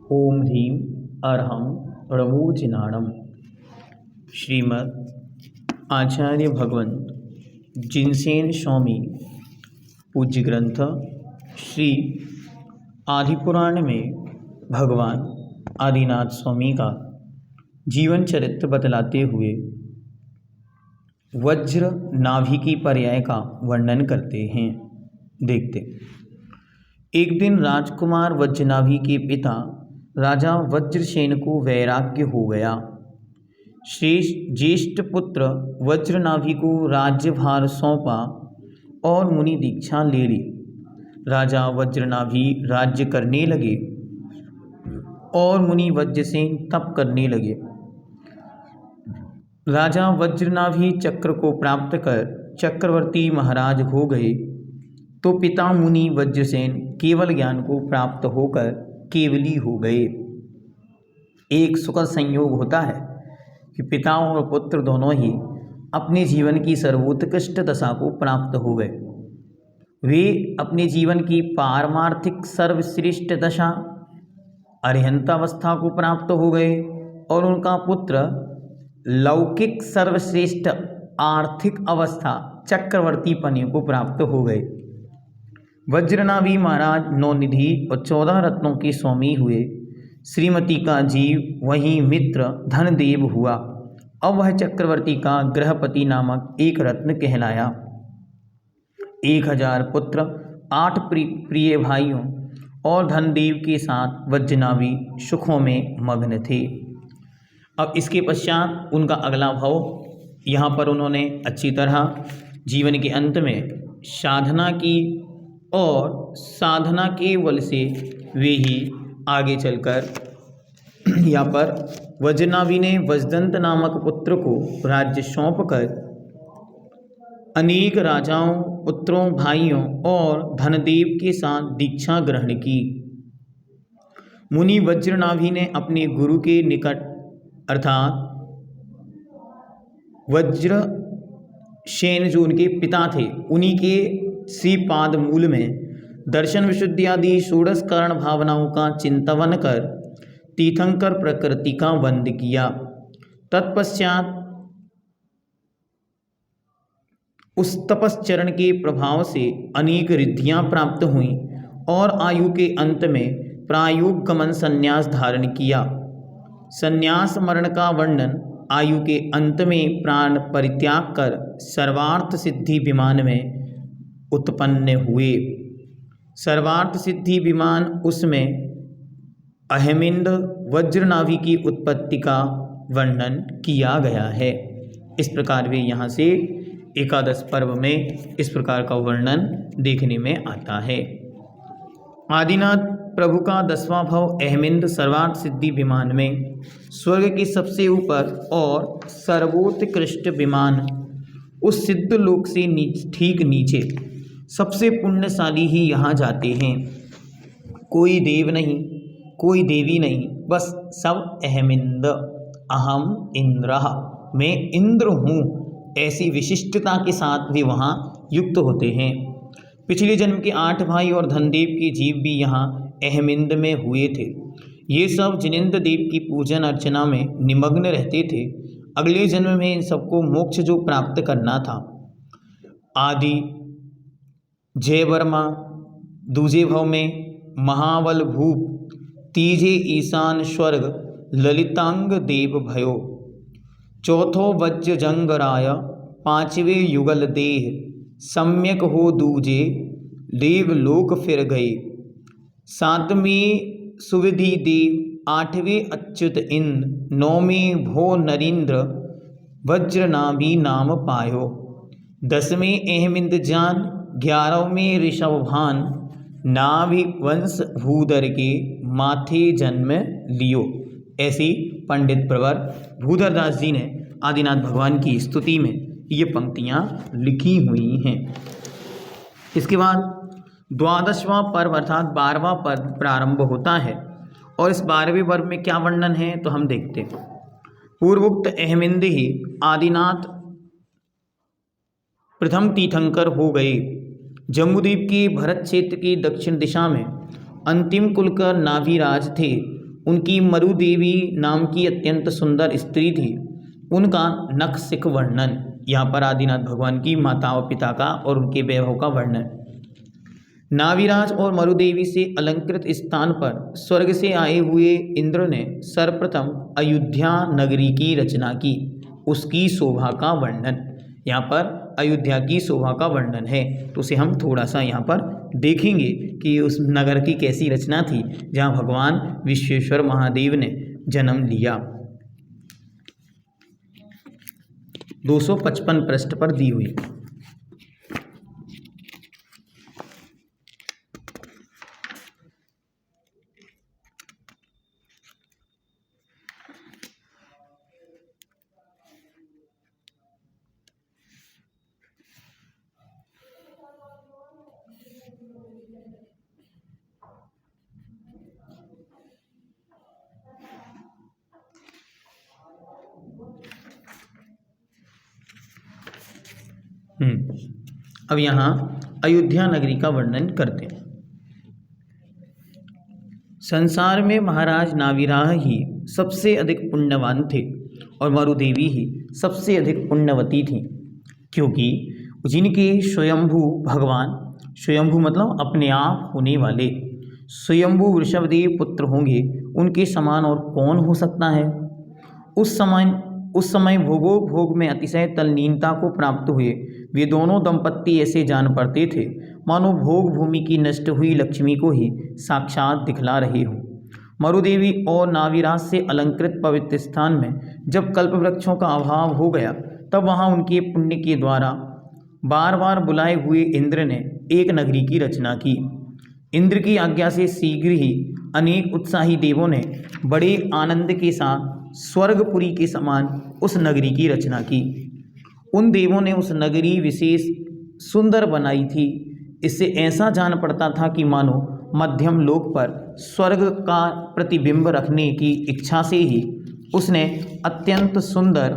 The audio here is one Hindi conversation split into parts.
ओम ह्रीं अर्हं रवोजिनाणम। श्रीमद् आचार्य भगवंत जिनसेन स्वामी पूज्य ग्रंथ श्री आदिपुराण में भगवान आदिनाथ स्वामी का जीवन चरित्र बतलाते हुए वज्र नाभि की पर्याय का वर्णन करते हैं। देखते। एक दिन राजकुमार वज्रनाभि के पिता राजा वज्रसेन को वैराग्य हो गया। श्रेष्ठ ज्येष्ठ पुत्र वज्रनाभि को राज्यभार सौंपा और मुनि दीक्षा ले ली। राजा वज्रनाभि राज्य करने लगे और मुनि वज्रसेन तप करने लगे। राजा वज्रनाभि चक्र को प्राप्त कर चक्रवर्ती महाराज हो गए तो पिता मुनि वज्रसेन केवल ज्ञान को प्राप्त होकर केवली हो गए। एक सुखद संयोग होता है कि पिता और पुत्र दोनों ही अपने जीवन की सर्वोत्कृष्ट दशा को प्राप्त हो गए। वे अपने जीवन की पारमार्थिक सर्वश्रेष्ठ दशा अरिहंतावस्था को प्राप्त हो गए और उनका पुत्र लौकिक सर्वश्रेष्ठ आर्थिक अवस्था चक्रवर्ती पने को प्राप्त हो गए। वज्रनाभि महाराज नौनिधि और 14 रत्नों के स्वामी हुए। श्रीमती का जीव वहीं मित्र धनदेव हुआ। अब वह चक्रवर्ती का गृहपति नामक एक रत्न कहलाया। 1000 पुत्र, 8 प्रिय भाइयों और धनदेव के साथ वज्रनाभि सुखों में मग्न थे। अब इसके पश्चात उनका अगला भाव यहाँ पर उन्होंने अच्छी तरह जीवन के अंत में साधना की और साधना के बल से वे ही आगे चलकर यहाँ पर वज्रनाभि ने वज्रदंत नामक पुत्र को राज्य सौंपकर अनेक राजाओं, पुत्रों, भाइयों और धनदेव के साथ दीक्षा ग्रहण की। मुनि वज्रनाभि ने अपने गुरु के निकट अर्थात वज्रसेन जो उनके पिता थे उन्हीं के श्रीपाद मूल में दर्शन विशुद्धि आदि षोडश कारण भावनाओं का चिंतन कर तीर्थंकर प्रकृति का वंद किया। तत्पश्चात उस तपश्चरण के प्रभाव से अनेक रिद्धियां प्राप्त हुईं और आयु के अंत में प्रायोग गमन संन्यास धारण किया। संन्यास मरण का वर्णन आयु के अंत में प्राण परित्याग कर सर्वार्थ सिद्धि विमान में उत्पन्न हुए। सर्वार्थ सिद्धि विमान उसमें अहमिंद वज्रनाभि की उत्पत्ति का वर्णन किया गया है। इस प्रकार वे यहाँ से एकादश पर्व में इस प्रकार का वर्णन देखने में आता है। आदिनाथ प्रभु का 10वां भाव अहमिंद सर्वार्थ सिद्धि विमान में स्वर्ग के सबसे ऊपर और सर्वोत्कृष्ट विमान उस सिद्ध लोक से ठीक नीचे सबसे पुण्यशाली ही यहाँ जाते हैं। कोई देव नहीं, कोई देवी नहीं, बस सब अहमिंद। अहम इंद्रः, मैं इंद्र हूँ, ऐसी विशिष्टता के साथ वे वहाँ युक्त होते हैं। पिछले जन्म के 8 भाई और धनदेव के जीव भी यहाँ अहमिंद में हुए थे। ये सब जिनेंद्र देव की पूजन अर्चना में निमग्न रहते थे। अगले जन्म में इन सबको मोक्ष जो प्राप्त करना था। आदि जय वर्मा, दूजे भाव में महाबल भूप, तीजे ईशान स्वर्ग ललितांग देव भयो, चौथो वज्र जंगराय, 5वें युगल देह, सम्यक हो दूजे देव लोक फिर गए, 7वें सुविधि देव, 8वें अच्युत इंद्र, 9वें भो नरेंद्र वज्रनाभि नाम पायो, 10वें अहमिंद जान, 11वें ऋषभभान, नाभि वंश भूधर के माथे जन्म लियो। ऐसी पंडित प्रवर भूधरदास जी ने आदिनाथ भगवान की स्तुति में ये पंक्तियाँ लिखी हुई हैं। इसके बाद 12वां पर्व अर्थात 12वां पर्व प्रारंभ होता है और इस 12वें पर्व में क्या वर्णन है तो हम देखते हैं। पूर्वोक्त अहमिंद ही आदिनाथ प्रथम तीर्थंकर हो गए। जम्बूद्वीप के भरत क्षेत्र की दक्षिण दिशा में अंतिम कुल का नाभिराज थे। उनकी मरुदेवी नाम की अत्यंत सुंदर स्त्री थी। उनका नखशिख वर्णन, यहाँ पर आदिनाथ भगवान की माता और पिता का और उनके वैभव का वर्णन। नाविराज और मरुदेवी से अलंकृत स्थान पर स्वर्ग से आए हुए इंद्र ने सर्वप्रथम अयोध्या नगरी की रचना की। उसकी शोभा का वर्णन, यहाँ पर अयोध्या की शोभा का वर्णन है, तो उसे हम थोड़ा सा यहाँ पर देखेंगे कि उस नगर की कैसी रचना थी जहाँ भगवान विश्वेश्वर महादेव ने जन्म लिया। 255 पृष्ठ पर दी हुई। अब यहाँ अयोध्या नगरी का वर्णन करते हैं। संसार में महाराज नाविराह ही सबसे अधिक पुण्यवान थे और मरुदेवी ही सबसे अधिक पुण्यवती थी, क्योंकि जिनके स्वयंभू भगवान, स्वयंभू मतलब अपने आप होने वाले, स्वयंभू वृषभदेव पुत्र होंगे, उनके समान और कौन हो सकता है। उस समय भोग में अतिशय तल्लीनता को प्राप्त हुए वे दोनों दंपत्ति ऐसे जान पड़ते थे मानो भोग भूमि की नष्ट हुई लक्ष्मी को ही साक्षात दिखला रहे हों। मरुदेवी और नाविराज से अलंकृत पवित्र स्थान में जब कल्प वृक्षों का अभाव हो गया, तब वहाँ उनके पुण्य के द्वारा बार बार बुलाए हुए इंद्र ने एक नगरी की रचना की। इंद्र की आज्ञा से शीघ्र ही अनेक उत्साही देवों ने बड़े आनंद के साथ स्वर्गपुरी के समान उस नगरी की रचना की। उन देवों ने उस नगरी विशेष सुंदर बनाई थी। इससे ऐसा जान पड़ता था कि मानो मध्यम लोक पर स्वर्ग का प्रतिबिंब रखने की इच्छा से ही उसने अत्यंत सुंदर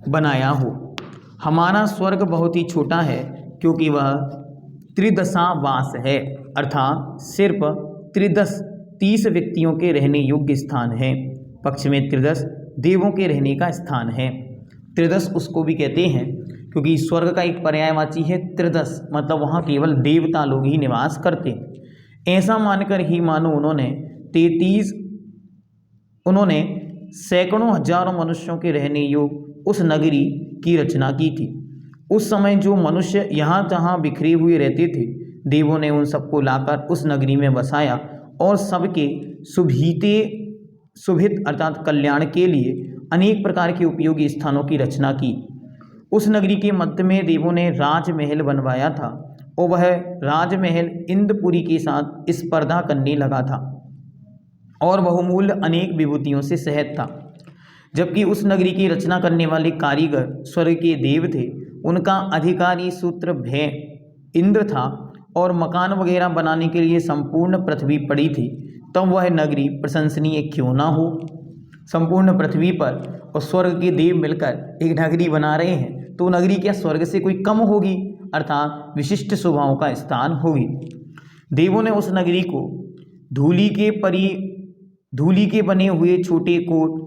बनाया हो। हमारा स्वर्ग बहुत ही छोटा है, क्योंकि वह त्रिदशावास है, अर्थात सिर्फ 30 व्यक्तियों के रहने योग्य स्थान है। पक्ष में त्रिदश देवों के रहने का स्थान है। त्रिदश उसको भी कहते हैं क्योंकि स्वर्ग का एक पर्यायवाची है त्रिदश, मतलब वहाँ केवल देवता लोग ही निवास करते। ऐसा मानकर ही मानो उन्होंने सैकड़ों हजारों मनुष्यों के रहने योग्य उस नगरी की रचना की थी। उस समय जो मनुष्य यहाँ जहाँ बिखरे हुए रहते थे, देवों ने उन सबको लाकर उस नगरी में बसाया और सबके शुभित अर्थात कल्याण के लिए अनेक प्रकार के उपयोगी स्थानों की रचना की। उस नगरी के मध्य में देवों ने राजमहल बनवाया था और वह राजमहल इंद्रपुरी के साथ स्पर्धा करने लगा था और बहुमूल्य अनेक विभूतियों से सहत था। जबकि उस नगरी की रचना करने वाले कारीगर स्वर्ग के देव थे। उनका अधिकारी सूत्र भय इंद्र था और मकान वगैरह बनाने के लिए संपूर्ण पृथ्वी पड़ी थी। तब वह नगरी प्रशंसनीय क्यों ना हो। संपूर्ण पृथ्वी पर और स्वर्ग के देव मिलकर एक नगरी बना रहे हैं, तो नगरी क्या स्वर्ग से कोई कम होगी, अर्थात विशिष्ट स्वभाव का स्थान होगी। देवों ने उस नगरी को धूलि के बने हुए छोटे कोट,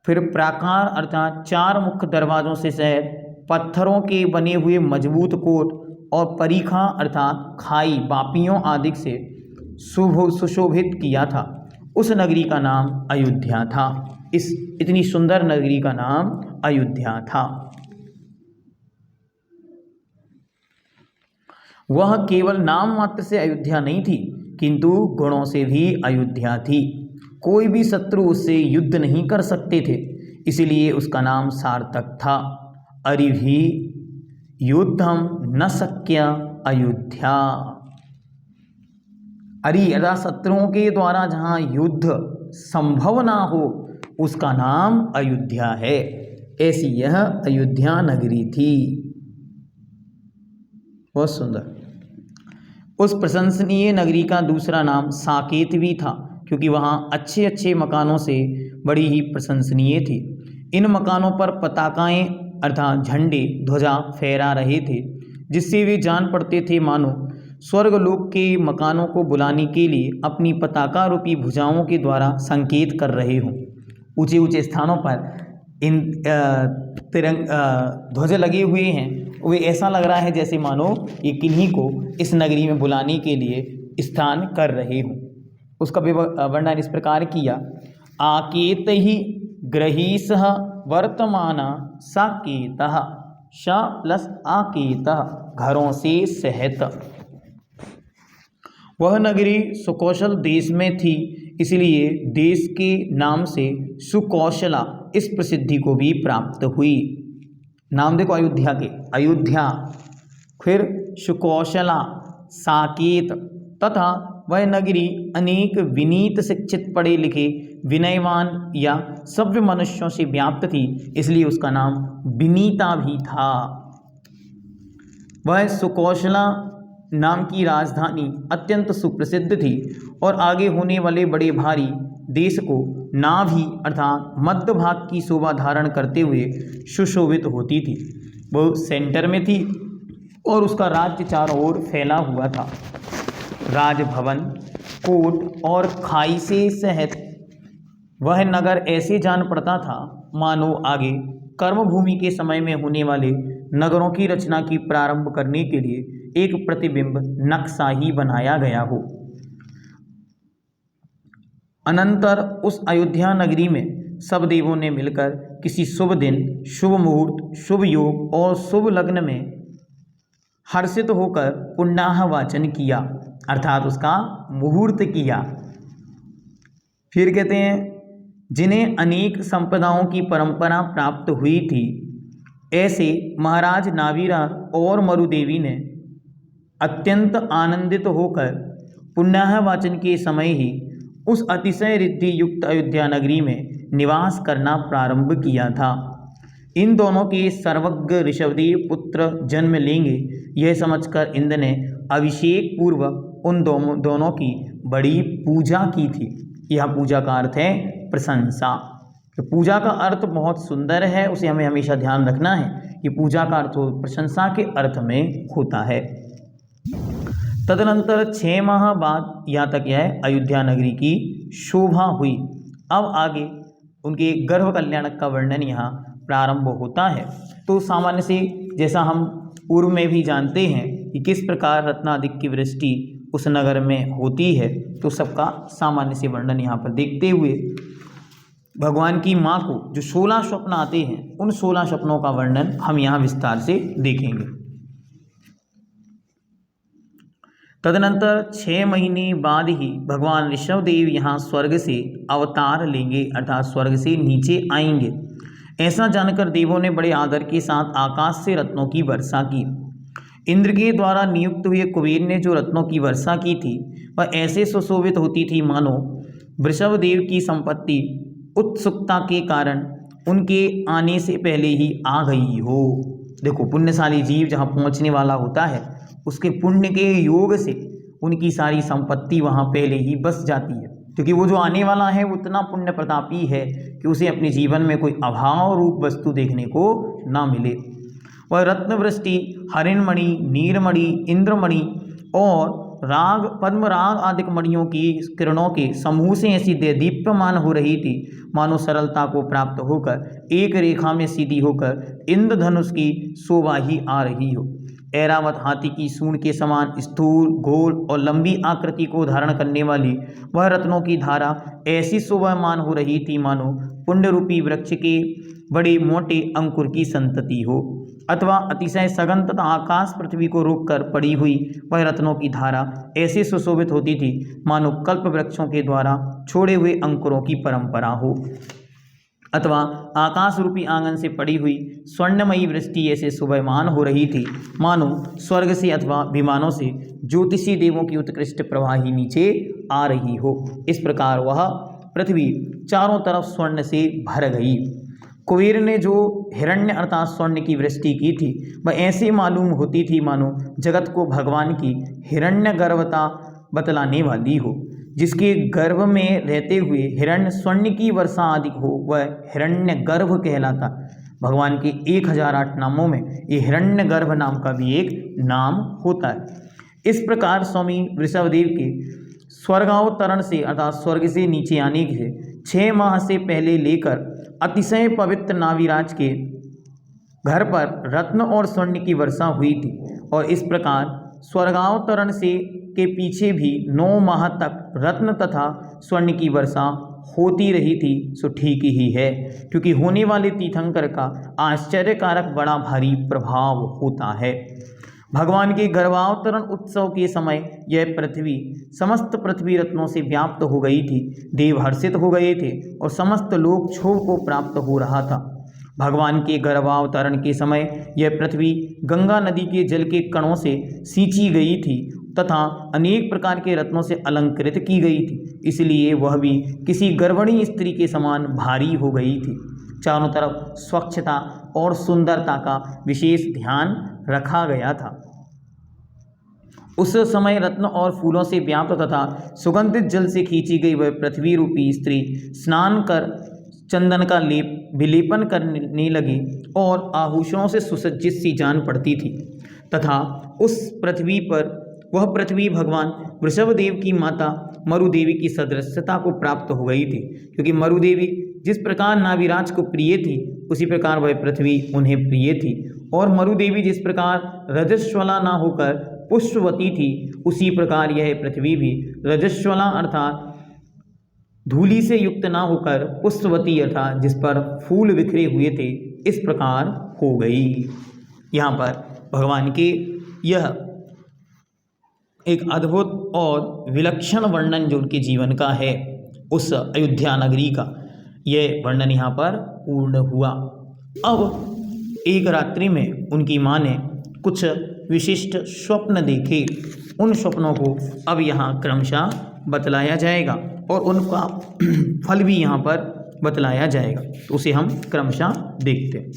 फिर प्राकार अर्थात 4 मुख्य दरवाजों से सहित पत्थरों के बने हुए मजबूत कोट और परीखा अर्थात खाई बापियों आदि से सुशोभित किया था। उस नगरी का नाम अयोध्या था। इतनी सुंदर नगरी का नाम अयोध्या था। वह केवल नाम मात्र से अयोध्या नहीं थी, किंतु गुणों से भी अयोध्या थी। कोई भी शत्रु उससे युद्ध नहीं कर सकते थे, इसलिए उसका नाम सार्थक था। अरिभि युद्धम न शक्य अयोध्या। अरि अर्थात शत्रुओं के द्वारा जहाँ युद्ध संभव ना हो, उसका नाम अयोध्या है। ऐसी यह अयोध्या नगरी थी। बहुत सुंदर। उस प्रशंसनीय नगरी का दूसरा नाम साकेत भी था, क्योंकि वहाँ अच्छे अच्छे मकानों से बड़ी ही प्रशंसनीय थी। इन मकानों पर पताकाएं अर्थात झंडे ध्वजा फहरा रहे थे, जिससे वे जान पड़ते थे मानो स्वर्गलोक के मकानों को बुलाने के लिए अपनी पताका रूपी भुजाओं के द्वारा संकेत कर रहे हों। ऊंचे ऊंचे स्थानों पर इन ध्वज लगे हुए हैं, वे ऐसा लग रहा है जैसे मानो ये किन्हीं को इस नगरी में बुलाने के लिए स्थान कर रहे हों। उसका वर्णन इस प्रकार किया, आकेत ही ग्रहीसः वर्तमाना साकेतः, श प्लस आकेतः, घरों से सहित। वह नगरी सुकौशल देश में थी, इसलिए देश के नाम से सुकौशला इस प्रसिद्धि को भी प्राप्त हुई। नाम देखो अयोध्या के, अयोध्या, फिर सुकौशला, साकेत, तथा वह नगरी अनेक विनीत शिक्षित पढ़े लिखे विनयवान या सभ्य मनुष्यों से व्याप्त थी, इसलिए उसका नाम विनीता भी था। वह सुकौशला नाम की राजधानी अत्यंत सुप्रसिद्ध थी और आगे होने वाले बड़े भारी देश को नाभि अर्थात मध्य भाग की शोभा धारण करते हुए सुशोभित होती थी। वो सेंटर में थी और उसका राज्य चारों ओर फैला हुआ था। राजभवन, कोट और खाई से सहित वह नगर ऐसे जान पड़ता था मानो आगे कर्मभूमि के समय में होने वाले नगरों की रचना की प्रारंभ करने के लिए एक प्रतिबिंब नक्शा ही बनाया गया हो। अनंतर उस अयोध्या नगरी में सब देवों ने मिलकर किसी शुभ दिन, शुभ मुहूर्त, शुभ योग और शुभ लग्न में हर्षित होकर पुण्याह वाचन किया, अर्थात उसका मुहूर्त किया। फिर कहते हैं, जिन्हें अनेक संपदाओं की परंपरा प्राप्त हुई थी, ऐसे महाराज नावीरा और मरुदेवी ने अत्यंत आनंदित होकर पुण्याह वाचन के समय ही उस अतिशय रिद्धि युक्त अयोध्या नगरी में निवास करना प्रारंभ किया था। इन दोनों के सर्वज्ञ ऋषभदेव पुत्र जन्म लेंगे, यह समझकर इंद्र ने अभिषेक पूर्वक उन दोनों की बड़ी पूजा की थी। यह पूजा का अर्थ है प्रशंसा। तो पूजा का अर्थ बहुत सुंदर है, उसे हमें हमेशा ध्यान रखना है कि पूजा का अर्थ प्रशंसा के अर्थ में होता है। तदनंतर 6 माह बाद यहाँ तक यह अयोध्या नगरी की शोभा हुई। अब आगे उनके गर्भ कल्याण का वर्णन यहाँ प्रारंभ होता है। तो सामान्य से जैसा हम पूर्व में भी जानते हैं कि किस प्रकार रत्नादिक की वृष्टि उस नगर में होती है, तो सबका सामान्य से वर्णन यहाँ पर देखते हुए भगवान की माँ को जो 16 स्वप्न आते हैं, उन 16 स्वप्नों का वर्णन हम यहाँ विस्तार से देखेंगे। तदनंतर 6 महीने बाद ही भगवान ऋषभदेव यहाँ स्वर्ग से अवतार लेंगे, अर्थात स्वर्ग से नीचे आएंगे। ऐसा जानकर देवों ने बड़े आदर के साथ आकाश से रत्नों की वर्षा की। इंद्र के द्वारा नियुक्त हुए कुबेर ने जो रत्नों की वर्षा की थी, वह ऐसे सुशोभित होती थी मानो वृषभदेव की संपत्ति उत्सुकता के कारण उनके आने से पहले ही आ गई हो। देखो, पुण्यशाली जीव जहाँ पहुँचने वाला होता है, उसके पुण्य के योग से उनकी सारी संपत्ति वहाँ पहले ही बस जाती है, क्योंकि वो जो आने वाला है वो इतना पुण्य प्रतापी है कि उसे अपने जीवन में कोई अभाव रूप वस्तु देखने को ना मिले। वह रत्नवृष्टि, हरिणमणि, नीलमणि, इंद्रमणि और राग, पद्मराग आदि मणियों की किरणों के समूह से ऐसी दीप्यमान हो रही थी मानो सरलता को प्राप्त होकर एक रेखा में सीधी होकर इंद्रधनुष की शोभा ही आ रही हो। ऐरावत हाथी की सूंड के समान स्थूल, गोल और लंबी आकृति को धारण करने वाली वह रत्नों की धारा ऐसी शोभामान हो रही थी मानो पुण्य रूपी वृक्ष के बड़े मोटे अंकुर की संतति हो, अथवा अतिशय सघन तथा आकाश पृथ्वी को रोककर पड़ी हुई वह रत्नों की धारा ऐसे सुशोभित होती थी मानो कल्प वृक्षों के द्वारा छोड़े हुए अंकुरों की परंपरा हो, अथवा आकाश रूपी आंगन से पड़ी हुई स्वर्णमयी वृष्टि ऐसे शोभायमान हो रही थी मानो स्वर्ग से अथवा विमानों से ज्योतिषी देवों की उत्कृष्ट प्रवाही नीचे आ रही हो। इस प्रकार वह पृथ्वी चारों तरफ स्वर्ण से भर गई। कुबेर ने जो हिरण्य अर्थात स्वर्ण की वृष्टि की थी, वह ऐसे मालूम होती थी मानो जगत को भगवान की हिरण्य गर्भता बतलाने वाली हो। जिसके गर्भ में रहते हुए हिरण्य स्वर्ण की वर्षा आदि हो, वह हिरण्य गर्भ कहलाता। भगवान के 1008 नामों में ये हिरण्य गर्भ नाम का भी एक नाम होता है। इस प्रकार स्वामी वृषभदेव के स्वर्गावतरण से अर्थात स्वर्ग से नीचे आने से 6 माह से पहले लेकर अतिशय पवित्र नाविराज के घर पर रत्न और स्वर्ण की वर्षा हुई थी और इस प्रकार स्वर्गावतरण से के पीछे भी 9 माह तक रत्न तथा स्वर्ण की वर्षा होती रही थी। सो ठीक ही है, क्योंकि होने वाले तीर्थंकर का आश्चर्यकारक बड़ा भारी प्रभाव होता है। भगवान के गर्भावतरण उत्सव के समय यह पृथ्वी समस्त पृथ्वी रत्नों से व्याप्त हो गई थी। देव हर्षित हो गए थे और समस्त लोक क्षोभ को प्राप्त हो रहा था। भगवान के गर्भावतरण के समय यह पृथ्वी गंगा नदी के जल के कणों से सींची गई थी तथा अनेक प्रकार के रत्नों से अलंकृत की गई थी, इसलिए वह भी किसी गर्भिणी स्त्री के समान भारी हो गई थी। चारों तरफ स्वच्छता और सुंदरता का विशेष ध्यान रखा गया था। उस समय रत्न और फूलों से व्याप्त तथा सुगंधित जल से खींची गई वह पृथ्वी रूपी स्त्री स्नान कर चंदन का विलेपन करने लगी और आभूषणों से सुसज्जित सी जान पड़ती थी तथा उस पृथ्वी पर वह पृथ्वी भगवान वृषभदेव की माता मरुदेवी की सदृश्यता को प्राप्त हो गई थी, क्योंकि मरुदेवी जिस प्रकार नाविराज को प्रिय थी उसी प्रकार वह पृथ्वी उन्हें प्रिय थी और मरुदेवी जिस प्रकार रजस्वला ना होकर पुष्पवती थी उसी प्रकार यह पृथ्वी भी रजस्वला अर्थात धूलि से युक्त ना होकर पुष्पवती अर्थात जिस पर फूल बिखरे हुए थे इस प्रकार हो गई। यहाँ पर भगवान के यह एक अद्भुत और विलक्षण वर्णन जो उनके जीवन का है उस अयोध्या नगरी का, यह वर्णन यहाँ पर पूर्ण हुआ। अब एक रात्रि में उनकी माँ ने कुछ विशिष्ट स्वप्न देखे। उन स्वप्नों को अब यहाँ क्रमशः बतलाया जाएगा और उनका फल भी यहाँ पर बतलाया जाएगा, तो उसे हम क्रमशः देखते हैं।